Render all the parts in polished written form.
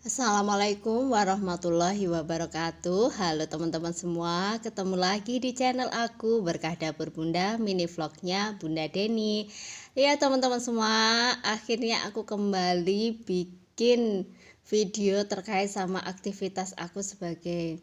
Assalamualaikum warahmatullahi wabarakatuh. Halo teman-teman semua, ketemu lagi di channel aku Berkah Dapur Bunda, mini vlognya Bunda Deni. Ya teman-teman semua, akhirnya aku kembali bikin video terkait sama aktivitas aku sebagai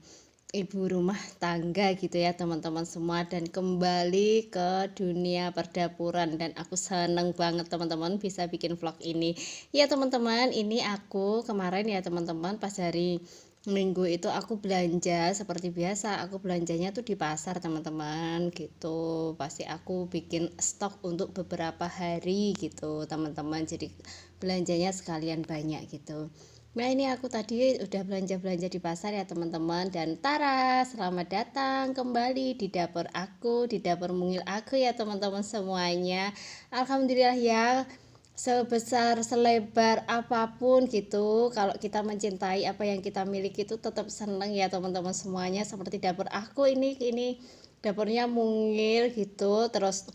ibu rumah tangga gitu ya teman-teman semua, dan kembali ke dunia perdapuran, dan aku seneng banget teman-teman bisa bikin vlog ini ya teman-teman. Ini aku kemarin ya teman-teman, pas hari Minggu itu aku belanja seperti biasa. Aku belanjanya tuh di pasar teman-teman gitu, pasti aku bikin stok untuk beberapa hari gitu teman-teman, jadi belanjanya sekalian banyak gitu. Nah ini aku tadi udah belanja-belanja di pasar ya teman-teman, dan tara, selamat datang kembali di dapur aku, di dapur mungil aku ya teman-teman semuanya. Alhamdulillah ya, sebesar selebar apapun gitu, kalau kita mencintai apa yang kita miliki itu tetap seneng ya teman-teman semuanya. Seperti dapur aku ini dapurnya mungil gitu, terus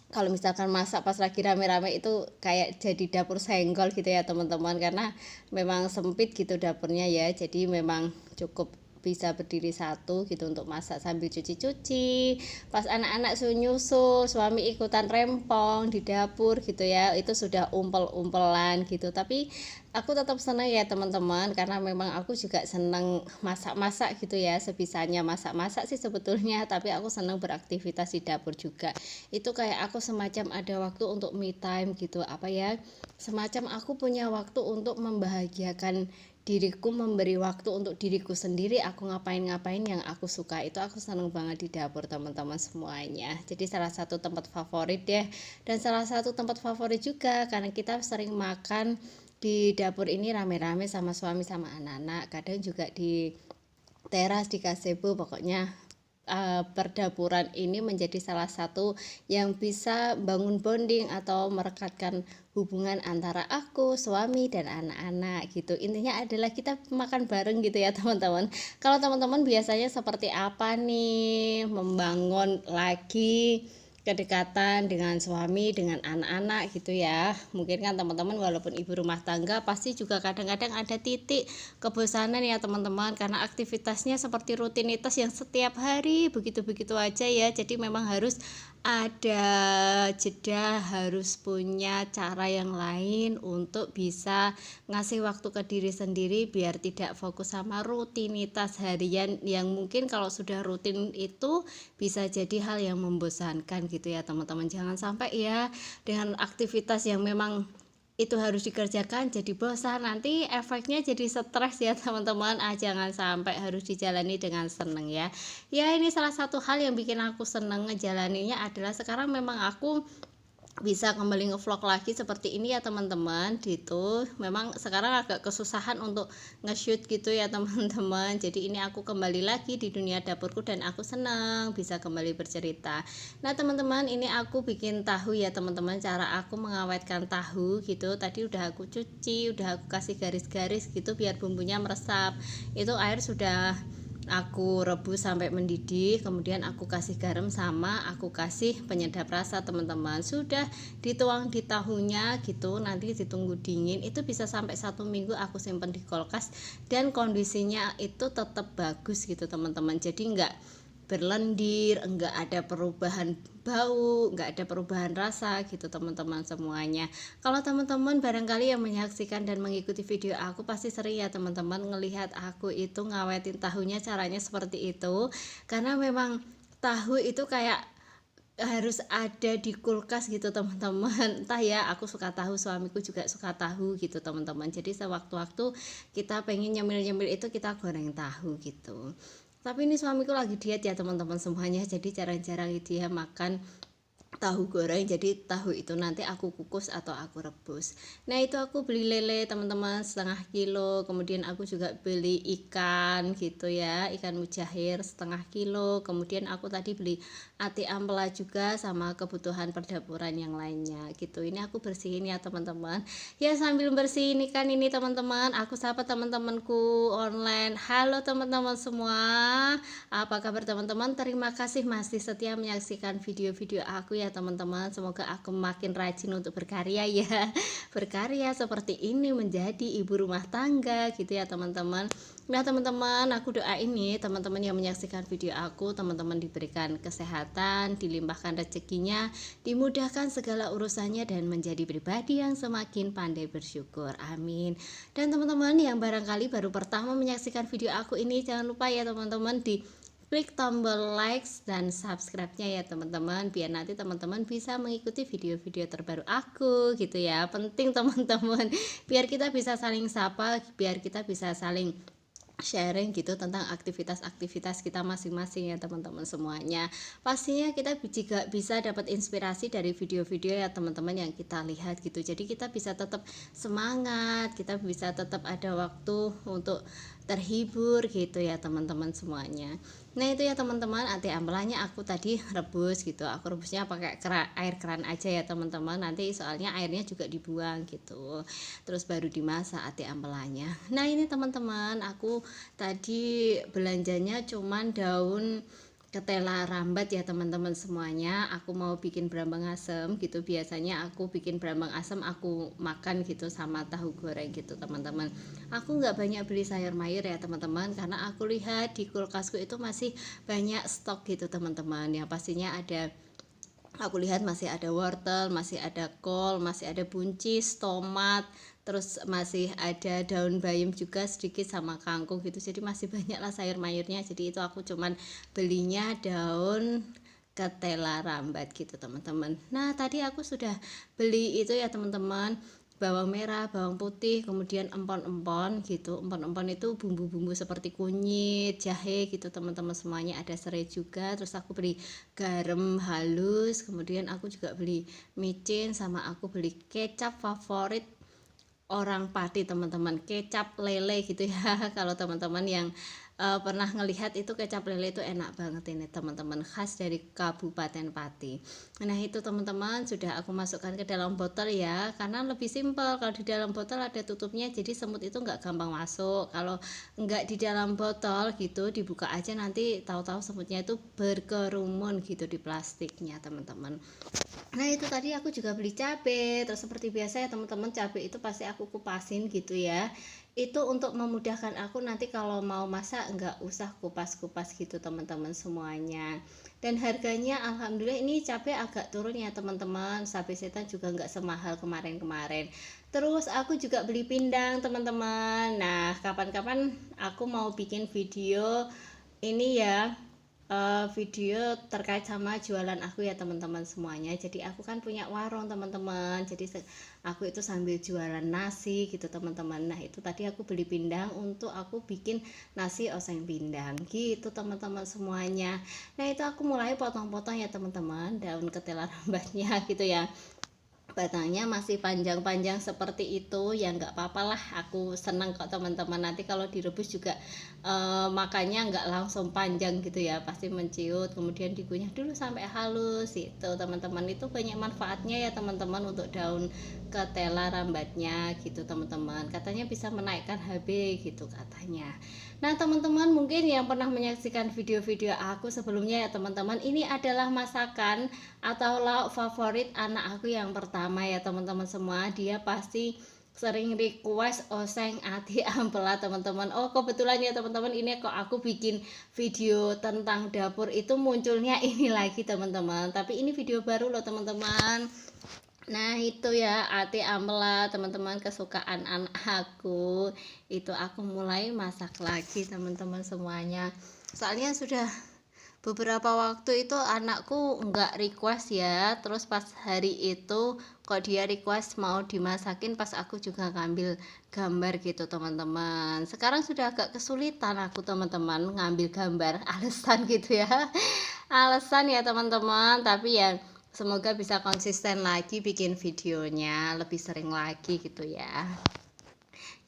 kalau misalkan masak pas lagi rame-rame itu kayak jadi dapur senggol gitu ya teman-teman, karena memang sempit gitu dapurnya ya, jadi memang cukup bisa berdiri satu gitu untuk masak sambil cuci-cuci. Pas anak-anak nyusul, suami ikutan rempong di dapur gitu ya, itu sudah umpel-umpelan gitu. Tapi aku tetap senang ya teman-teman, karena memang aku juga senang masak-masak gitu ya, sebisanya masak-masak sih sebetulnya, tapi aku senang beraktivitas di dapur juga. Itu kayak aku semacam ada waktu untuk me time gitu, apa ya, semacam aku punya waktu untuk membahagiakan diriku, memberi waktu untuk diriku sendiri, aku ngapain-ngapain yang aku suka. Itu aku seneng banget di dapur teman-teman semuanya, jadi salah satu tempat favorit deh, dan salah satu tempat favorit juga karena kita sering makan di dapur ini rame-rame sama suami sama anak-anak, kadang juga di teras, di gazebo. Pokoknya perdapuran ini menjadi salah satu yang bisa bangun bonding atau merekatkan hubungan antara aku, suami, dan anak-anak gitu. Intinya adalah kita makan bareng gitu ya teman-teman. Kalau teman-teman biasanya seperti apa nih membangun lagi kedekatan dengan suami, dengan anak-anak gitu ya. Mungkin kan teman-teman walaupun ibu rumah tangga pasti juga kadang-kadang ada titik kebosanan ya teman-teman, karena aktivitasnya seperti rutinitas yang setiap hari begitu-begitu aja ya. Jadi memang harus ada jeda, harus punya cara yang lain untuk bisa ngasih waktu ke diri sendiri biar tidak fokus sama rutinitas harian yang mungkin kalau sudah rutin itu bisa jadi hal yang membosankan gitu ya teman-teman. Jangan sampai ya dengan aktivitas yang memang itu harus dikerjakan jadi bosan, nanti efeknya jadi stres ya teman-teman. Jangan sampai, harus dijalani dengan seneng ya. Ya ini salah satu hal yang bikin aku seneng ngejalaninya adalah sekarang memang aku bisa kembali ngevlog lagi seperti ini ya teman-teman gitu. Memang sekarang agak kesusahan untuk nge-shoot gitu ya teman-teman, jadi ini aku kembali lagi di dunia dapurku dan aku senang bisa kembali bercerita. Nah teman-teman, ini aku bikin tahu ya teman-teman. Cara aku mengawetkan tahu gitu, tadi udah aku cuci, udah aku kasih garis-garis gitu biar bumbunya meresap. Itu air sudah aku rebus sampai mendidih, kemudian aku kasih garam sama aku kasih penyedap rasa teman-teman. Sudah dituang di tahunya gitu, nanti ditunggu dingin. Itu bisa sampai 1 minggu aku simpan di kulkas dan kondisinya itu tetap bagus gitu teman-teman. Jadi enggak berlendir, enggak ada perubahan bau, enggak ada perubahan rasa gitu teman-teman semuanya. Kalau teman-teman barangkali yang menyaksikan dan mengikuti video aku pasti sering ya teman-teman ngelihat aku itu ngawetin tahunya caranya seperti itu, karena memang tahu itu kayak harus ada di kulkas gitu teman-teman. Entah ya, aku suka tahu, suamiku juga suka tahu gitu teman-teman. Jadi sewaktu-waktu kita pengen nyemil-nyemil itu kita goreng tahu gitu. Tapi ini suamiku lagi diet ya teman-teman semuanya, jadi jarang-jarang dia makan tahu goreng. Jadi tahu itu nanti aku kukus atau aku rebus. Nah itu aku beli lele teman-teman 1/2 kilo, kemudian aku juga beli ikan gitu ya, ikan mujair 1/2 kilo, kemudian aku tadi beli ati ampela juga sama kebutuhan perdapuran yang lainnya gitu. Ini aku bersihin ya teman-teman. Ya sambil bersihin ikan ini teman-teman, aku sapa teman-temanku online. Halo teman-teman semua, apa kabar teman-teman? Terima kasih masih setia menyaksikan video-video aku ya ya teman-teman. Semoga aku makin rajin untuk berkarya ya. Berkarya seperti ini menjadi ibu rumah tangga gitu ya teman-teman. Nah teman-teman, aku doain nih teman-teman yang menyaksikan video aku, teman-teman diberikan kesehatan, dilimpahkan rezekinya, dimudahkan segala urusannya, dan menjadi pribadi yang semakin pandai bersyukur. Amin. Dan teman-teman yang barangkali baru pertama menyaksikan video aku ini, jangan lupa ya teman-teman di klik tombol likes dan subscribe-nya ya teman-teman, biar nanti teman-teman bisa mengikuti video-video terbaru aku gitu ya. Penting teman-teman, biar kita bisa saling sapa, biar kita bisa saling sharing gitu tentang aktivitas-aktivitas kita masing-masing ya teman-teman semuanya. Pastinya kita juga bisa dapat inspirasi dari video-video ya teman-teman yang kita lihat gitu. Jadi kita bisa tetap semangat, kita bisa tetap ada waktu untuk terhibur gitu ya teman-teman semuanya. Nah itu ya teman-teman, ati ampelannya aku tadi rebus gitu. Aku rebusnya pakai air keran aja ya teman-teman. Nanti soalnya airnya juga dibuang gitu. Terus baru dimasak ati ampelannya. Nah ini teman-teman, aku tadi belanjanya cuman daun ketela rambat ya teman-teman semuanya. Aku mau bikin brambang asem gitu. Biasanya aku bikin brambang asem aku makan gitu sama tahu goreng gitu teman-teman. Aku nggak banyak beli sayur mayur ya teman-teman, karena aku lihat di kulkasku itu masih banyak stok gitu teman-teman. Yang pastinya ada, aku lihat masih ada wortel, masih ada kol, masih ada buncis, tomat, terus masih ada daun bayam juga sedikit sama kangkung gitu. Jadi masih banyak lah sayur mayurnya. Jadi itu aku cuman belinya daun ketela rambat gitu teman-teman. Nah tadi aku sudah beli itu ya teman-teman, bawang merah, bawang putih, kemudian empon-empon gitu. Empon-empon itu bumbu-bumbu seperti kunyit, jahe gitu teman-teman semuanya, ada serai juga. Terus aku beli garam halus, kemudian aku juga beli micin, sama aku beli kecap favorit orang Pati teman-teman, kecap lele gitu ya. Kalau teman-teman yang pernah ngelihat itu kecap lele itu enak banget ini teman-teman, khas dari Kabupaten Pati. Nah itu teman-teman sudah aku masukkan ke dalam botol ya, karena lebih simpel. Kalau di dalam botol ada tutupnya, jadi semut itu nggak gampang masuk. Kalau nggak di dalam botol gitu, dibuka aja nanti tahu-tahu semutnya itu berkerumun gitu di plastiknya teman-teman. Nah itu tadi aku juga beli cabai. Terus seperti biasa ya teman-teman, cabai itu pasti aku kupasin gitu ya. Itu untuk memudahkan aku nanti kalau mau masak nggak usah kupas-kupas gitu teman-teman semuanya. Dan harganya alhamdulillah ini cabai agak turun ya teman-teman. Cabai setan juga nggak semahal kemarin-kemarin. Terus aku juga beli pindang teman-teman. Nah kapan-kapan aku mau bikin video ini ya, video terkait sama jualan aku ya teman-teman semuanya. Jadi aku kan punya warung teman-teman, jadi aku itu sambil jualan nasi gitu teman-teman. Nah itu tadi aku beli pindang untuk aku bikin nasi oseng pindang gitu teman-teman semuanya. Nah itu aku mulai potong-potong ya teman-teman, daun ketela rambatnya gitu ya. Batangnya masih panjang-panjang seperti itu ya, nggak apa-apa lah, aku seneng kok teman-teman. Nanti kalau direbus juga makannya nggak langsung panjang gitu ya, pasti menciut, kemudian dikunyah dulu sampai halus itu teman-teman. Itu banyak manfaatnya ya teman-teman untuk daun ketela rambatnya gitu teman-teman, katanya bisa menaikkan HB gitu katanya. Nah teman-teman mungkin yang pernah menyaksikan video-video aku sebelumnya ya teman-teman, ini adalah masakan atau lauk favorit anak aku yang pertama ya teman-teman semua. Dia pasti sering request oseng ati ampela teman-teman. Oh kebetulan ya teman-teman, ini kok aku bikin video tentang dapur itu munculnya ini lagi teman-teman, tapi ini video baru loh teman-teman. Nah itu ya ati ampela teman-teman, kesukaan anak aku. Itu aku mulai masak lagi teman-teman semuanya. Soalnya sudah beberapa waktu itu anakku nggak request ya, terus pas hari itu kok dia request mau dimasakin, pas aku juga ngambil gambar gitu teman-teman. Sekarang sudah agak kesulitan aku teman-teman ngambil gambar, alasan gitu ya. Alasan ya teman-teman, tapi ya semoga bisa konsisten lagi bikin videonya lebih sering lagi gitu ya.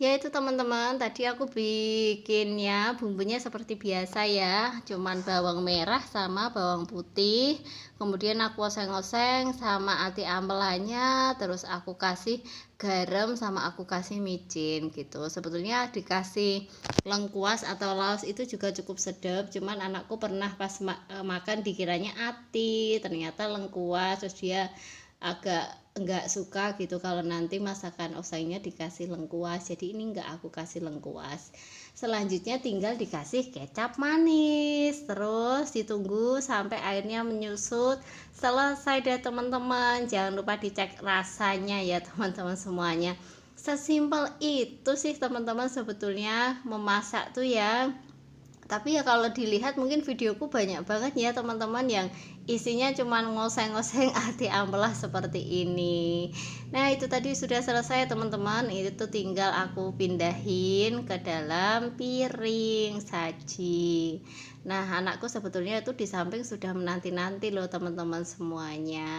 Ya itu teman-teman, tadi aku bikinnya bumbunya seperti biasa ya, cuman bawang merah sama bawang putih. Kemudian aku oseng-oseng sama ati ampelannya, terus aku kasih garam sama aku kasih micin gitu. Sebetulnya dikasih lengkuas atau laos itu juga cukup sedap, cuman anakku pernah pas makan dikiranya ati, ternyata lengkuas, terus dia agak enggak suka gitu kalau nanti masakan osengnya dikasih lengkuas, jadi ini enggak aku kasih lengkuas. Selanjutnya tinggal dikasih kecap manis, terus ditunggu sampai airnya menyusut. Selesai deh teman-teman, jangan lupa dicek rasanya ya teman-teman semuanya. Sesimpel itu sih teman-teman sebetulnya memasak tuh ya. Tapi ya kalau dilihat mungkin videoku banyak banget ya teman-teman yang isinya cuman ngoseng-ngoseng ati ampela seperti ini. Nah itu tadi sudah selesai teman-teman, itu tinggal aku pindahin ke dalam piring saji. Nah anakku sebetulnya itu di samping sudah menanti-nanti loh teman-teman semuanya.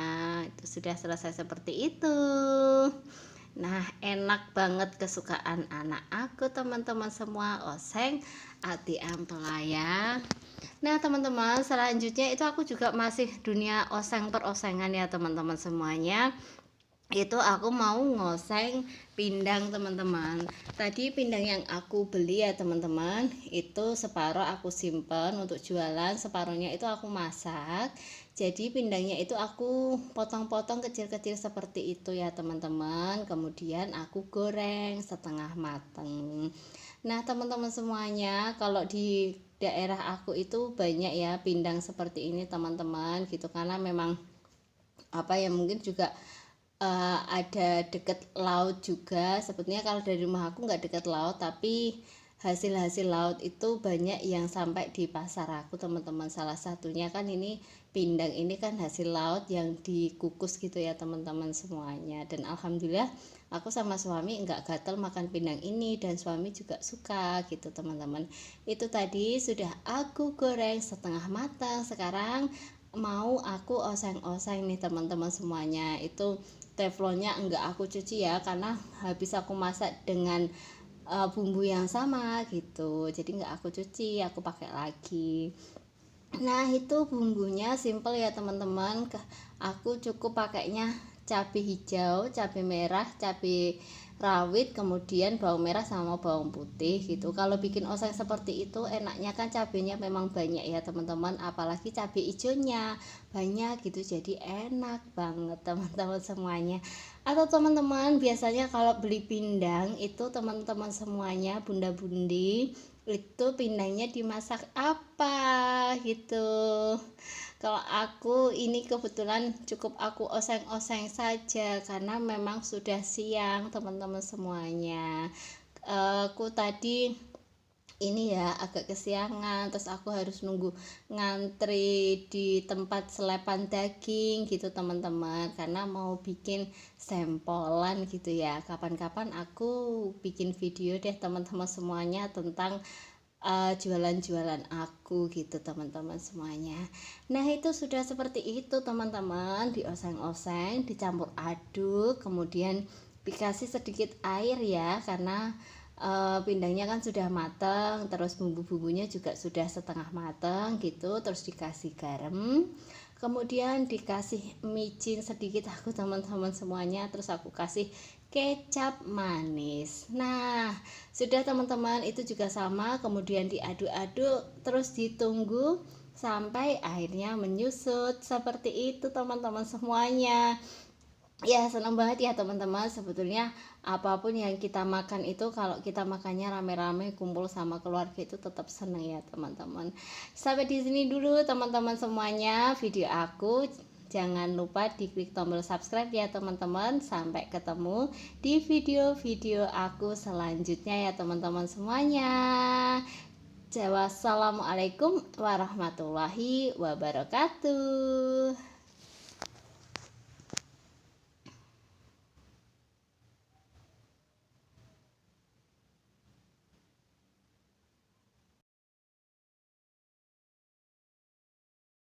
Itu sudah selesai seperti itu. Nah enak banget kesukaan anak aku teman-teman semua, oseng ati ampela ya. Nah teman-teman selanjutnya itu aku juga masih dunia oseng perosengan ya teman-teman semuanya. Itu aku mau ngoseng pindang teman-teman. Tadi pindang yang aku beli ya teman-teman, itu separuh aku simpen untuk jualan, separuhnya itu aku masak. Jadi pindangnya itu aku potong-potong kecil-kecil seperti itu ya teman-teman. Kemudian aku goreng setengah mateng. Nah teman-teman semuanya, kalau di daerah aku itu banyak ya pindang seperti ini teman-teman gitu, karena memang apa ya mungkin juga ada deket laut juga. Sebetulnya kalau dari rumah aku nggak deket laut, tapi hasil-hasil laut itu banyak yang sampai di pasar aku teman-teman. Salah satunya kan ini pindang, ini kan hasil laut yang dikukus gitu ya teman-teman semuanya. Dan alhamdulillah aku sama suami nggak gatel makan pindang ini, dan suami juga suka gitu teman-teman. Itu tadi sudah aku goreng setengah matang, sekarang mau aku oseng-oseng nih teman-teman semuanya. Itu teflonnya enggak aku cuci ya, karena habis aku masak dengan bumbu yang sama gitu, jadi enggak aku cuci, aku pakai lagi. Nah itu bumbunya simple ya teman-teman, aku cukup pakainya cabai hijau, cabai merah, cabai rawit, kemudian bawang merah sama bawang putih gitu. Kalau bikin oseng seperti itu enaknya kan cabenya memang banyak ya teman-teman, apalagi cabai hijaunya banyak gitu, jadi enak banget teman-teman semuanya. Atau teman-teman biasanya kalau beli pindang itu teman-teman semuanya, bunda-bundi, itu pindangnya dimasak apa gitu. Kalau aku ini kebetulan cukup aku oseng-oseng saja karena memang sudah siang teman-teman semuanya. Aku tadi ini ya agak kesiangan, terus aku harus nunggu ngantri di tempat selepan daging gitu teman-teman, karena mau bikin sempolan gitu ya. Kapan-kapan aku bikin video deh teman-teman semuanya tentang jualan-jualan aku gitu teman-teman semuanya. Nah itu sudah seperti itu teman-teman, dioseng-oseng, dicampur aduk, kemudian dikasih sedikit air ya, karena pindangnya kan sudah matang, terus bumbu-bumbunya juga sudah setengah matang gitu, terus dikasih garam, kemudian dikasih micin sedikit aku teman-teman semuanya, terus aku kasih kecap manis. Nah sudah teman-teman, itu juga sama, kemudian diaduk-aduk terus ditunggu sampai airnya menyusut seperti itu teman-teman semuanya. Ya senang banget ya teman-teman, sebetulnya apapun yang kita makan itu kalau kita makannya rame-rame kumpul sama keluarga itu tetap senang ya teman-teman. Sampai di sini dulu teman-teman semuanya video aku. Jangan lupa diklik tombol subscribe ya teman-teman. Sampai ketemu di video-video aku selanjutnya ya teman-teman semuanya. Wassalamualaikum warahmatullahi wabarakatuh.